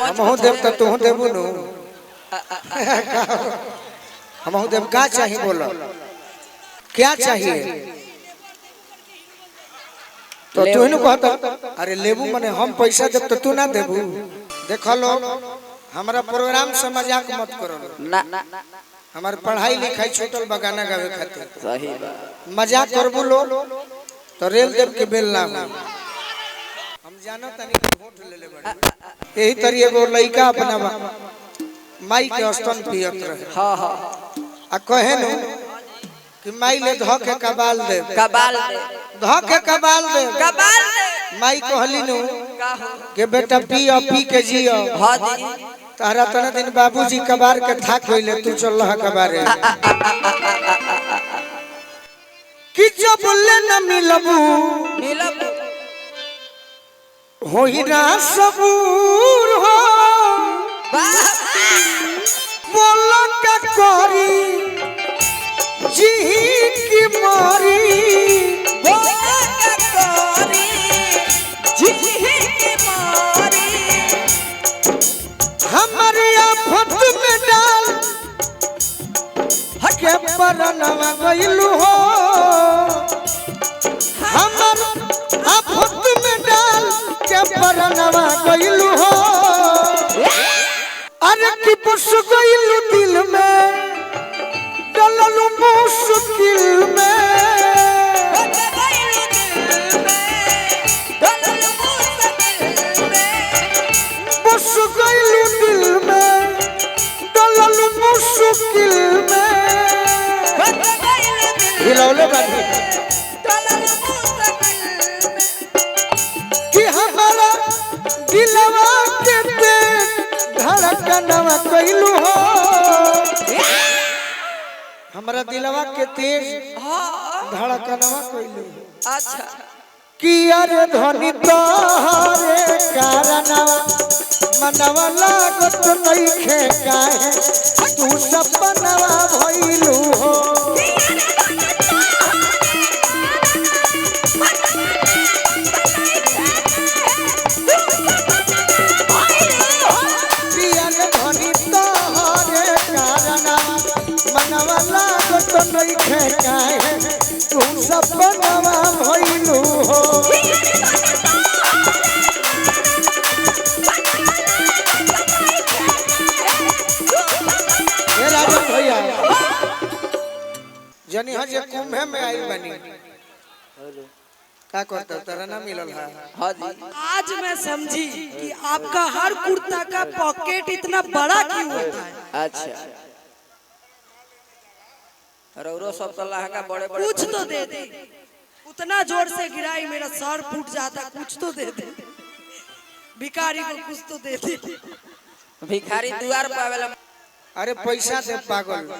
हमहु देव तो तू देबू नु हमहु देव का चाहिए बोलो क्या चाहिए तो तू ही कहता अरे लेबू मने हम पैसा देब तो तू ना देबू देखो लो हमारा प्रोग्राम से मजाक मत करो ना हमार पढ़ाई लिखाई छूटल बगाना गावे खातिर सही बात मजाक करबू लो तो रेल देव के बेल ना हो हम जानो तनी वोट ले ले बड़े यही तरी एगो लइका अपना माई के स्तन पियत रहे हां हां आ कहे नु कि माई ले ध के कबाल दे ध के कबाल दे माई कहली नु के बेटा पी के जियो हां दी तारा तना दिन बाबूजी कबार के थाक होइले तू चल रहा कबारे कि जब ले न मिलबू होई ना सबूर हो बोलो का करी जी की मारी हमारे आफत में डाल के परनवा गइलू हो हमर आफत में डाल के परनवा गइलू हो अरे की बस गइलू दिल में डललू मुश्किल में बस गइलू दिल में डललू मुश्किल में हिलौले बानी कि हमारा दिलवा के धड़कनवा कइलू हो हमारा दिलवा के तेज धड़कनवा कइलू अच्छा कि अरे ध्वनि तोहरे कारणवा मनवा लागत नइखे काहे तू सपनवा भइलू हो मनवा लागत नइखे काहे तू सपनवा भइलू हो ए राजन भैया जनी ह जे कुंभे में आई बनी का करता तेरा ना मिलल है हां जी आज मैं समझी कि आपका हर कुर्ता का पॉकेट इतना बड़ा क्यों होता है अच्छा रौरो सब तो लहंगा बड़े कुछ तो दे दे उतना जोर से गिराई मेरा सर फूट जाता कुछ तो दे दे भिखारी को कुछ तो दे दे भिखारी द्वार पे आवेला अरे पैसा दे पागल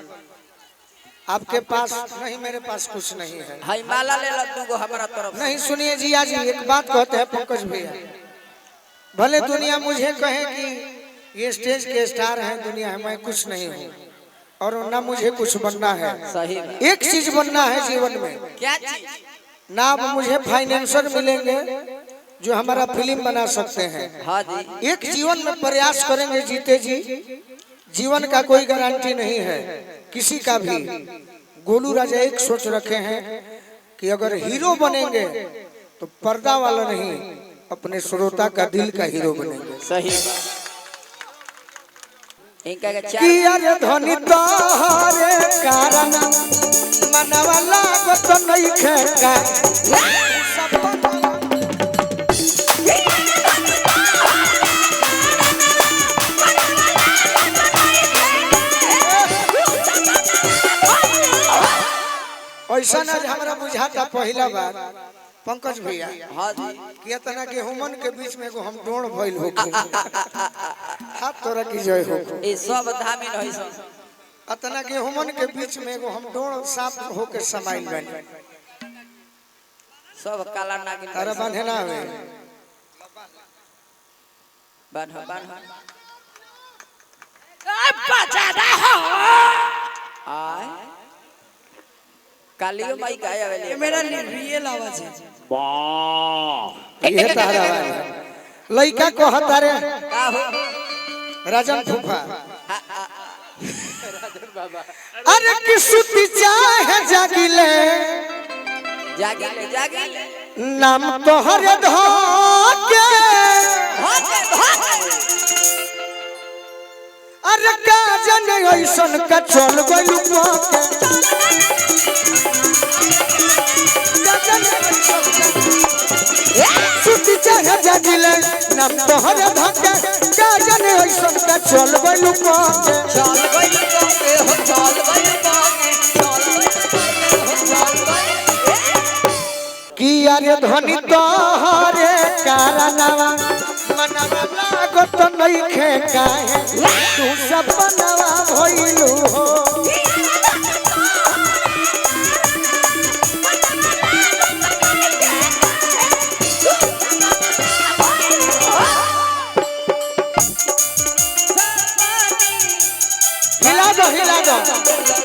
आपके पास नहीं मेरे पास कुछ नहीं है हाय माला ले ला दूगो हमारा तरफ नहीं सुनिए जी आज एक बात कहते हैं पंकज भैया भले दुनिया मुझे कहे कि ये स्टेज के स्टार हैं दुनिया है मैं कुछ नहीं हूँ और ना मुझे कुछ बनना है सही एक चीज बनना है जीवन में क्या चीज ना अब मुझे फाइनेंसर मिलेंगे जो हमारा फिल्म बना सकते हैं हां जी एक जीवन में प्रयास करेंगे जीते जी जीवन का कोई गारंटी नहीं है किसी का भी गोलू राजा एक सोच रखे हैं कि अगर हीरो बनेंगे तो पर्दा वाला नहीं अपने श्रोता का दिल का हीरो बनेंगे सही इनका के चार कि अरे ध्वनि तोहरे कारण मनवा लागत नइखे का ऐसा ना हमारा बुझाता पहला बार पंकज भैया हां जी कि इतना के हुमन के बीच में एगो हम डोड़ भइल हो हाथ तोरा की जय हो ए सब धामी रही सब इतना के हुमन के बीच में एगो हम डोड़ साफ होके समाइल बनी सब काला नागिन अरे बांधे ना हवे बांध बजा रहा आय कालियो माई गाय आवेले ये मेरा रियल आवाज है वाह ये तारा आवाज लइका को हतारे का हो राजन फूफा अरे किसुती चाहे जागिले जागिले जागिले नाम तोहर धोके अरे का जाने ऐसन का चल गइल पाके सुती चाहे जागिले नाम तोहर धोके का जाने ऐसन का चल गइल पाके चल गइल पाके हो चल गइल पाके चल गइल पाके हो चल गइल कि अरे धनी तोहरे कारनावा मनवा लागत नइखे काहे तू सपनवा भइलू हो हिला दो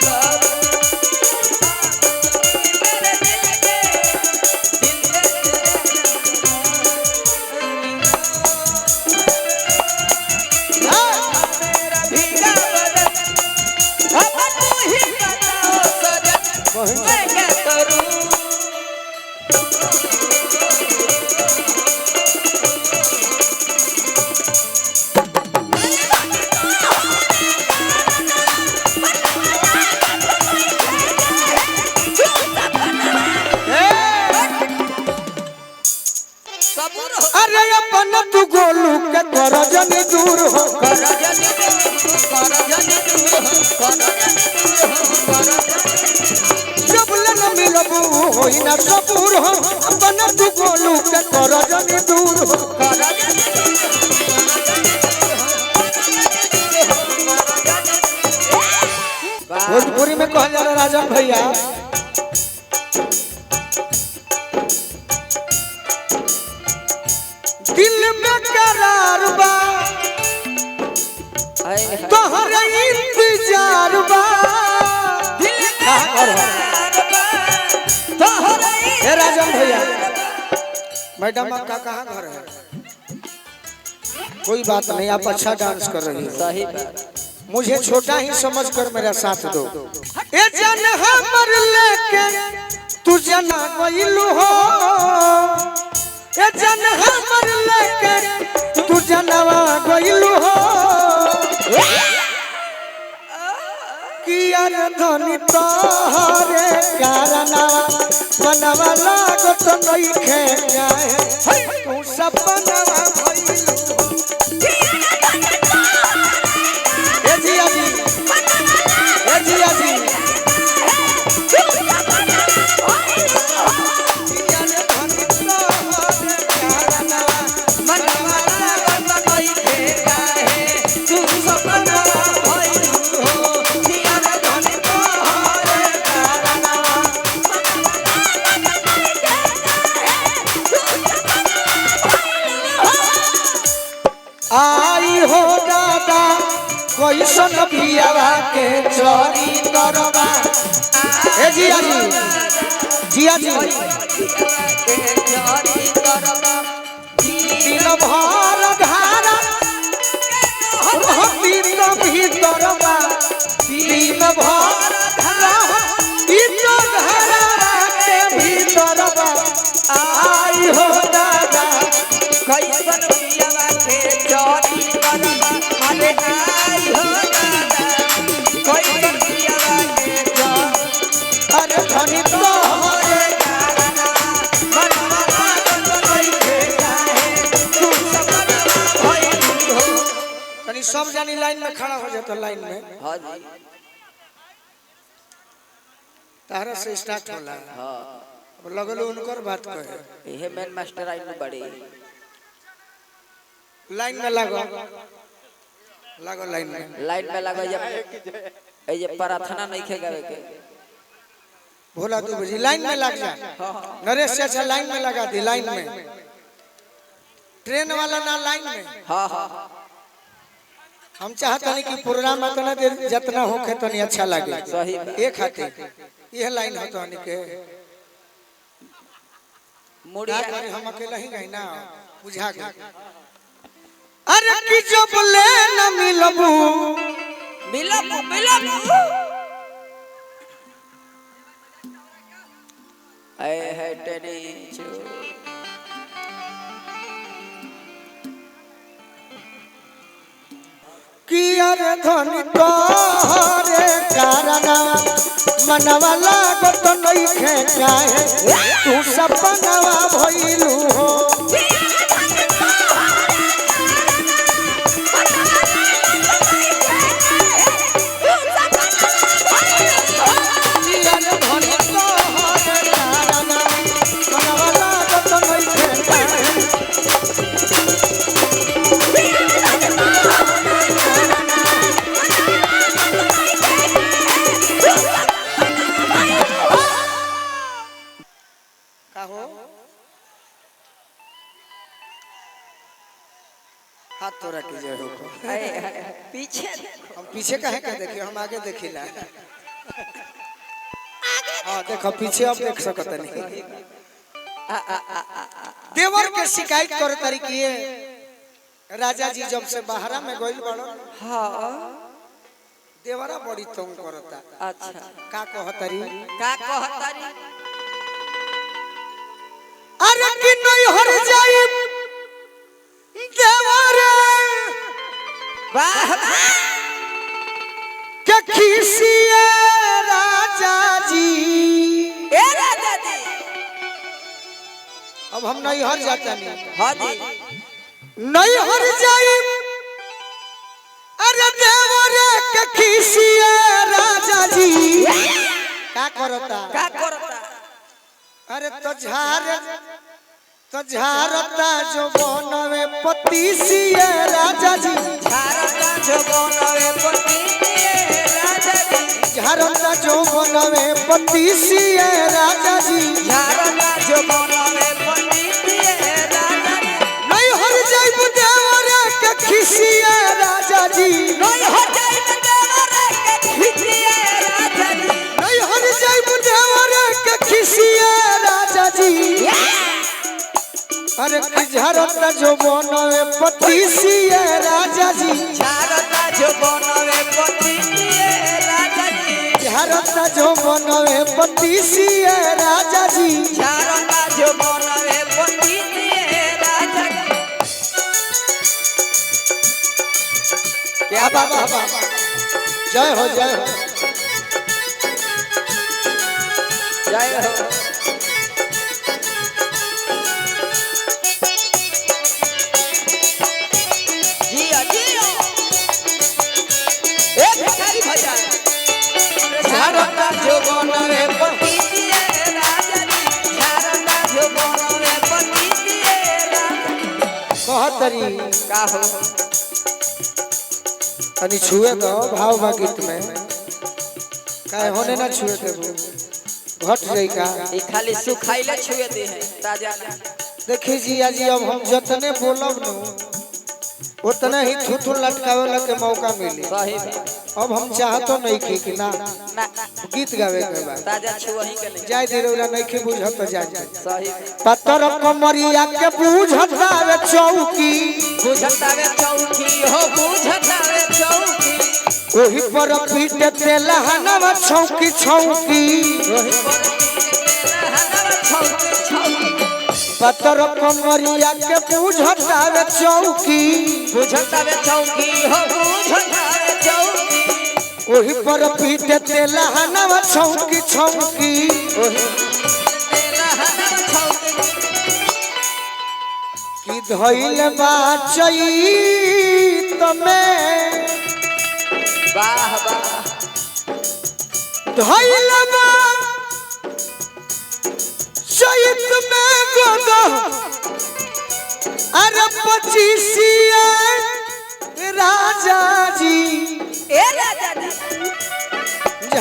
अरे अपन तू गोलू के कर जनी दूर हो जब न मिलबू होई ना सबूर हो अपन तू गोलू के कर जनी दूर हो भोजपुरी में कहा जा रहा राजन भैया दिल में करार बा तोहरे इंतजार बा हे राजन भैया मैडम आपका कहाँ घर है कोई बात नहीं आप अच्छा डांस कर रही हो सही बात मुझे छोटा ही समझकर मेरा साथ दो ए जान हमर लेके तू जना गइलू हो ए जान हमर लेके तू जनवा गइलू हो कि यार धनी तोहरे कारनावा मनवा लागत नइखे जाए तू सपनवा भइलू ए जिया जी ए जिया जी आई हो दादा कैसन पियावा के चोरी करवा ए जिया जी जिया जी दिन भर धारा दिन भीतरवा दिन भर धारा के भीतरवा आई हो दादा कैसन पियावा के चोरी करबा अरे आई हो दादा कैसन पियावा के चोरी अरे धनी तोहरे तनी सब जानी लाइन में खड़ा हो जाता लाइन में हां जी तारा से स्टार्ट होला हां अब लगल उनकर बात कहे ये मेन मास्टर आई में बड़ी लाइन में लागो लागो लाइन में लगा जब ए जे प्रार्थना नहीं खे गावे के भोला तू बजी लाइन में लग जा नरेश चाचा लाइन में लगा दी लाइन में ट्रेन वाला ना लाइन में हां हां हम चाहते नहीं कि प्रोग्राम इतना देर जितना होखे तो नहीं अच्छा लगे सही एक खातिर यह लाइन हो तो नहीं के मुड़िया हम अकेला ही गए ना बुझा गए अरे कि जब ले न मिल मिलबू मिलबू मिलबू आए है तेरी जो कियर धनी तोरे कारणा मनवा लागत नइखे काहे तू सपनवा भइलू हो कियर धनी तोरे कारणा मनवा लागत नइखे काहे हो हाथ तोड़ा कीजिए हो पीछे हम पीछे काहे का देखिए हम आगे देखिला हाँ देखो पीछे अब देख सकत नहीं देवर के शिकायत करे तरीके राजा जी जब से बाहरा में गइल बड़ो हाँ देवरा बड़ी तंग करता अच्छा का कहतरी का कहतारी अरे कि नहीं हर जाई देवरे वाह के खिसिए राजा जी ए राजा जी अब हम नहीं हर जाता नहीं हाँ जी नहीं हर जाई अरे देवरे के खिसिए राजा जी का करता का करता अरे तो झारता जो बनवे पतीसिए राजा जी झारता जो बनवे पतीसिए राजा जी झारता जो बनवे पतीसिए राजा जी झारता जो बनवे पतीसिए राजा जी नहीं हर जाइब देवरे के खिसिए राजा जी नहीं हो जाए देवरे के खिसिए राजा जी नहीं हर जाइब देवरे के खिसिए राजा जी अरे झारता जो बनवे पतीसिए राजा जी झारता जो बनवे पतीसिए राजा जी झारता जो बनवे पतीसिए राजा जी झारता जो बनवे पतीसिए राजा जी क्या बाबा जय हो जय हो जय हो जिया जिया एक भिखारी भैया झारता जो बनवे पतीसिए राजा जी झारता जो बनवे पतीसिए राजा कहतरी का हो तनी छुए दो भाव बा गीत में काहे होने ना छुए दे घट जाई का ये खाली सुखाइले छुए दे है ताजा ना देखी जी आज अब हम जतने बोलब नु उतना ही थुथु लटकावे के मौका मिली सही बात अब हम चाहतो नहीं कि ना ना गीत गावे के बा ताजा छुअही के नहीं जाय दिरौरा नहीं कि बुझत तो जा सही बात पत्थर कमरिया के बुझतावे चौकी बुझतावे चौकी हो बुझतावे चौकी ओही पर पीट तेला हनवा छौकी छौकी ओही पर हनवा छौकी छौकी पत्थर कमरिया के बुझतावे चौकी बुझतावे चौकी हो बुझतावे चौकी ओही पर पीट तेला हनवा छौकी छौकी ओही तेला हनवा छौकी कि धइल बा चैत में वाह वाह धइल बा चैत में गोदा अरे पचीसिया राजा जी ए राजा जी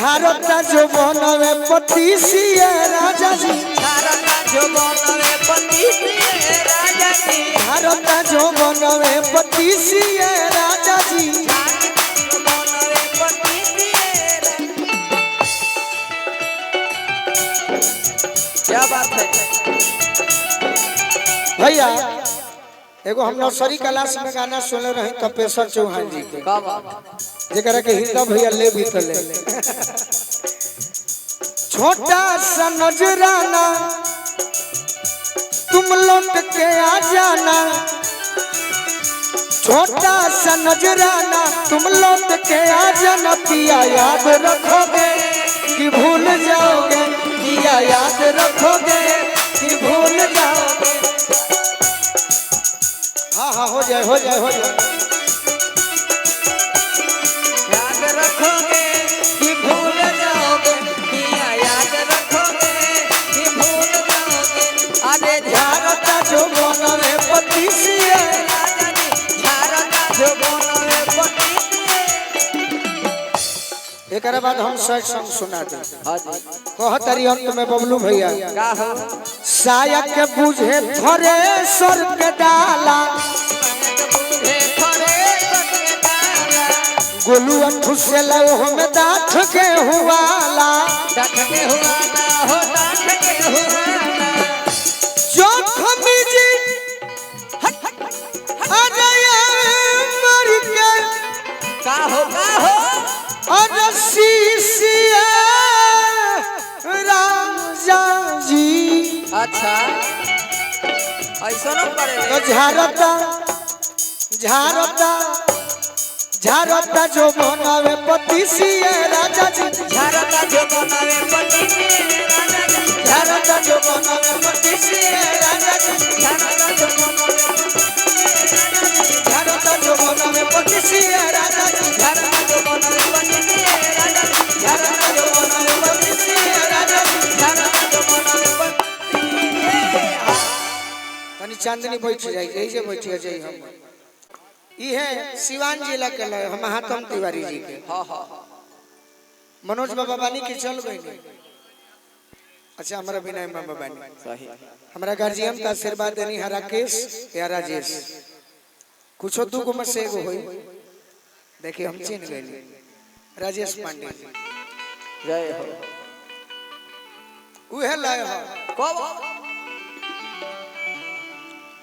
झारता जो बनवे पतीसिया राजा जी झारता जो बनवे पतीसिए राजा जी झारता जो बनवे पतीसिया राजा जी जो बनवे पतीसिए क्या बात है भैया एगो हम नर्सरी क्लास में गाना सुने रहे तपेश्वर चौहान जी के, का बात जेकरा के हृदय भैया ले भी तो ले। छोटा सा नजराना तुम लौट के आ जाना, छोटा सा नजराना तुम लौट के आ जाना, पिया याद रखोगे कि भूल जाओगे, पिया याद रखोगे कि भूल जाओगे। हाँ हाँ हो जाए हो जाए हो जाए। याद रखोगे कि भूल जाओगे, पिया याद रखोगे कि भूल जाओगे। अरे झारता जो बनवे पतिसिए, राजा जी झारता जो बनवे पतिसिए। एकरा बाद हम सच संग सुना दे। हाँ जी कहतरी अंत में बबलू भैया, का हो साया के बुझे थरे सर के डाला, बूढ़े खड़े करके डाला, गोलू अठू से लव में दांत के हुआला, डांट के हुआ ना हो डांट के हुआ ना। जो खमीजी अजय मर के का हो और सीसिया राजा जी। अच्छा ऐसा न करे तो झारता झारता झारता जो बनावे पतिसिए राजा जी, झारता जो बनावे पतिसिए राजा जी, झारता जो बनावे पतिसिए राजा जी, झारता जो बनावे झारता जो बनावे पतिसिए राजा जी, झारता जो बनावे पतिसिए राजा जी, झारता जो बनावे पतिसिए राजा जी। झारता जो बनावे पतिसिए। तनी चांदनी बैठ जाए, यही से बैठ जाए। हम ये है सिवान जिला के लय महात्म तिवारी जी के। हाँ हाँ मनोज बाबा बानी के चल गई नहीं। अच्छा हमारा विनय मामा बानी, सही हमारा गार्जियन का आशीर्वाद देनी है राकेश या राजेश, कुछ दू गो में से एगो होई। देखिए हम चिन्ह गए राजेश पांडे जी, जय हो। उहे लय हो। कब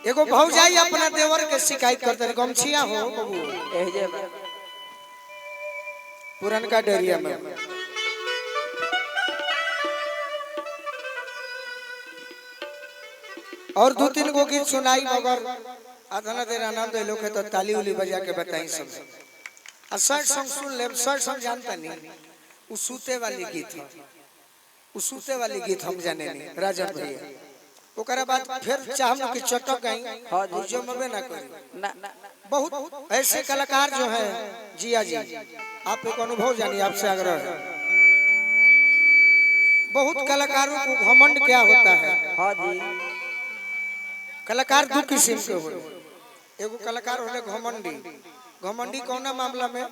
एगो भौजाई अपना देवर के शिकायत करते रहे, गमछिया हो बबू एजे पुरनका डेरिया में। और दो तीन गो गीत सुनाई, मगर आधा देर आनंद लोग है तो ताली उली बजा के बताई सब। और शर्ट सॉन्ग सुन ले, शर्ट सॉन्ग जानता नहीं, वो सूते वाली गीत है, वो सूते वाली गीत हम जाने नहीं राजन भैया। ओकरा बाद फिर चाहम कि चटक गई हाँ जी। जो मबे ना करी। ना ना बहुत ऐसे कलाकार जो है जिया जी, आप एक अनुभव जानिए, आपसे आग्रह है। बहुत कलाकारों को घमंड क्या होता है। हाँ जी कलाकार दो किस्म के हो, एगो कलाकार होले घमंडी। घमंडी कौना मामला में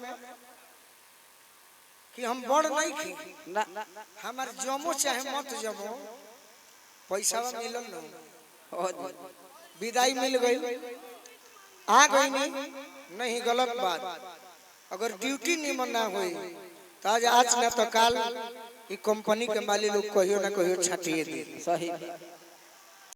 कि हम बड़ नहीं खी, ना ना हमार जमो चाहे मत जमो, पैसा मिलल न, हाँ जी विदाई मिल गई, आ गई नहीं गलत बात। अगर ड्यूटी निमन ना हुई तो आज ना तो काल ई कंपनी के मालिक लोग कहियो ना कहियो छाटिए दी। सही